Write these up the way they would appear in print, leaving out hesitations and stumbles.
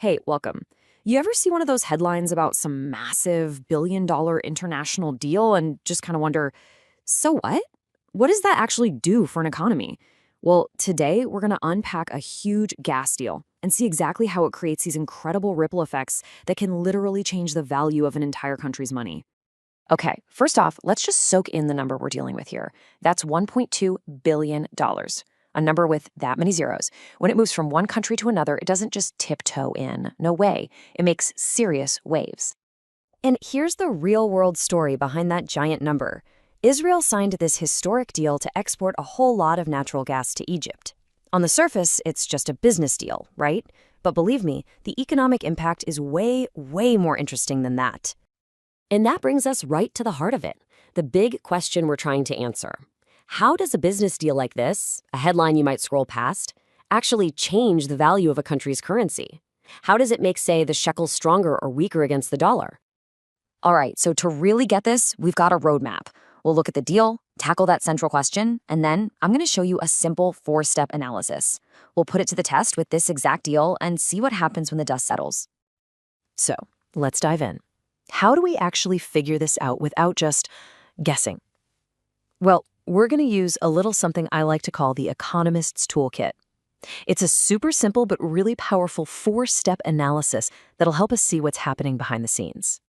Hey, welcome. You ever see one of those headlines about some massive billion-dollar international deal and just kind of wonder, so what? What does that actually do for an economy? Well, today we're going to unpack a huge gas deal and see exactly how it creates these incredible ripple effects that can literally change the value of an entire country's money. Okay, first off, let's just soak in the number we're dealing with here. That's $1.2 billion, a number with that many zeros. When it moves from one country to another, it doesn't just tiptoe in. No way. It makes serious waves. And here's the real-world story behind that giant number. Israel signed this historic deal to export a whole lot of natural gas to Egypt. On the surface, it's just a business deal, right? But believe me, the economic impact is way, way more interesting than that. And that brings us right to the heart of it, the big question we're trying to answer. How does a business deal like this, a headline you might scroll past, actually change the value of a country's currency? How does it make, say, the shekel stronger or weaker against the dollar? All right, so to really get this, we've got a roadmap. We'll look at the deal, tackle that central question, and then I'm going to show you a simple 4-step analysis. We'll put it to the test with this exact deal and see what happens when the dust settles. So, let's dive in. How do we actually figure this out without just guessing? Well, we're going to use a little something I like to call the economist's toolkit. It's a super simple but really powerful 4-step analysis that'll help us see what's happening behind the scenes.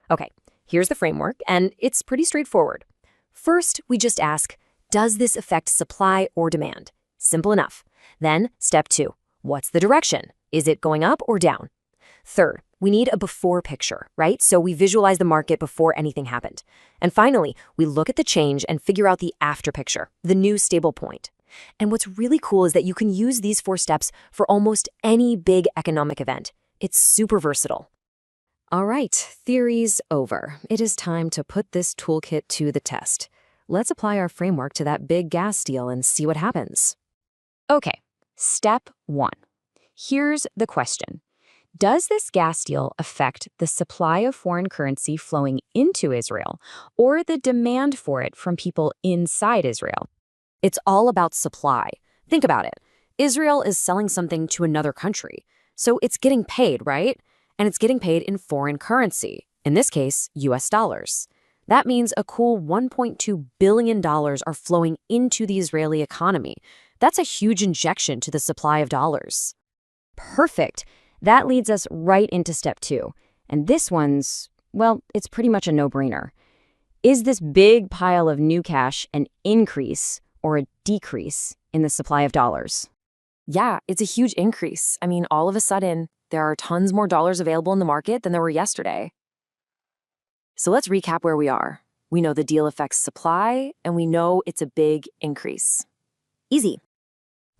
Okay, here's the framework, and it's pretty straightforward. First, we just ask, does this affect supply or demand? Simple enough. Then, step 2, what's the direction? Is it going up or down? Third, we need a before picture, right? So we visualize the market before anything happened. And finally, we look at the change and figure out the after picture, the new stable point. And what's really cool is that you can use these 4 steps for almost any big economic event. It's super versatile. All right, theory's over. It is time to put this toolkit to the test. Let's apply our framework to that big gas deal and see what happens. Okay, step 1. Here's the question. Does this gas deal affect the supply of foreign currency flowing into Israel or the demand for it from people inside Israel? It's all about supply. Think about it. Israel is selling something to another country, so it's getting paid, right? And it's getting paid in foreign currency, in this case, US dollars. That means a cool $1.2 billion are flowing into the Israeli economy. That's a huge injection to the supply of dollars. Perfect. That leads us right into step 2. And this one's, well, it's pretty much a no-brainer. Is this big pile of new cash an increase or a decrease in the supply of dollars? Yeah, it's a huge increase. I mean, all of a sudden, there are tons more dollars available in the market than there were yesterday. So let's recap where we are. We know the deal affects supply, and we know it's a big increase. Easy.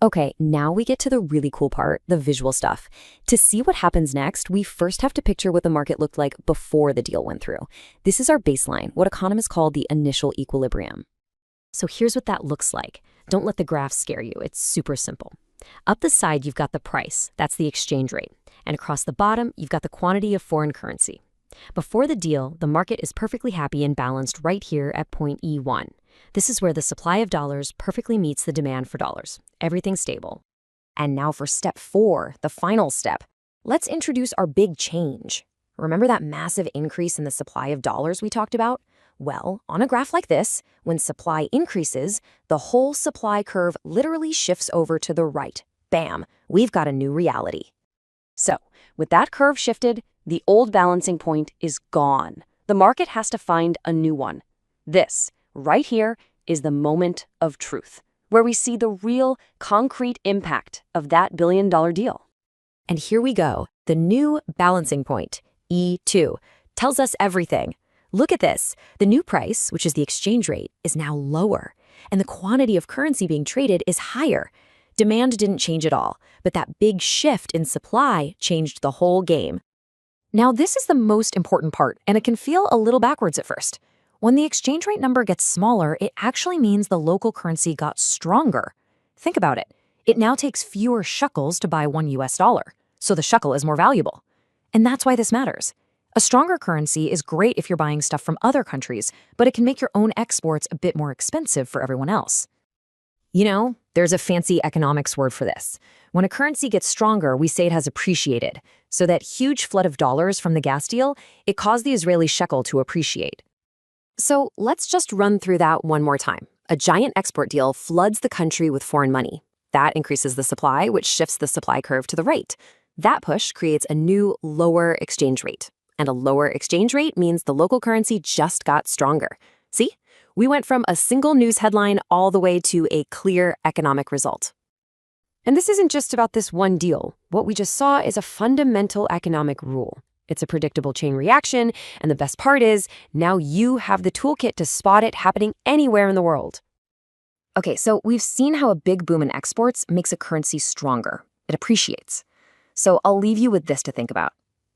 Okay, now we get to the really cool part, the visual stuff. To see what happens next, we first have to picture what the market looked like before the deal went through. This is our baseline, what economists call the initial equilibrium. So here's what that looks like. Don't let the graph scare you. It's super simple. Up the side, you've got the price. That's the exchange rate. And across the bottom, you've got the quantity of foreign currency. Before the deal, the market is perfectly happy and balanced right here at point E1. This is where the supply of dollars perfectly meets the demand for dollars. Everything's stable. And now for step 4, the final step. Let's introduce our big change. Remember that massive increase in the supply of dollars we talked about? Well, on a graph like this, when supply increases, the whole supply curve literally shifts over to the right. Bam, we've got a new reality. So, with that curve shifted, the old balancing point is gone. The market has to find a new one. This, right here, is the moment of truth, where we see the real, concrete impact of that billion-dollar deal. And here we go. The new balancing point, E2, tells us everything. Look at this. The new price, which is the exchange rate, is now lower, and the quantity of currency being traded is higher. Demand didn't change at all, but that big shift in supply changed the whole game. Now, this is the most important part, and it can feel a little backwards at first. When the exchange rate number gets smaller, it actually means the local currency got stronger. Think about it. It now takes fewer shekels to buy $1 US, so the shekel is more valuable. And that's why this matters. A stronger currency is great if you're buying stuff from other countries, but it can make your own exports a bit more expensive for everyone else. There's a fancy economics word for this. When a currency gets stronger, we say it has appreciated. So that huge flood of dollars from the gas deal, it caused the Israeli shekel to appreciate. So let's just run through that one more time. A giant export deal floods the country with foreign money. That increases the supply, which shifts the supply curve to the right. That push creates a new, lower exchange rate. And a lower exchange rate means the local currency just got stronger. See? We went from a single news headline all the way to a clear economic result. And this isn't just about this one deal. What we just saw is a fundamental economic rule. It's a predictable chain reaction, and the best part is, now you have the toolkit to spot it happening anywhere in the world. Okay, so we've seen how a big boom in exports makes a currency stronger. It appreciates. So I'll leave you with this to think about.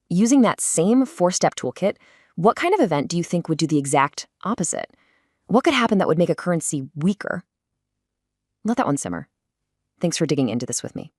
Using that same four-step toolkit, what kind of event do you think would do the exact opposite? What could happen that would make a currency weaker? Let that one simmer. Thanks for digging into this with me.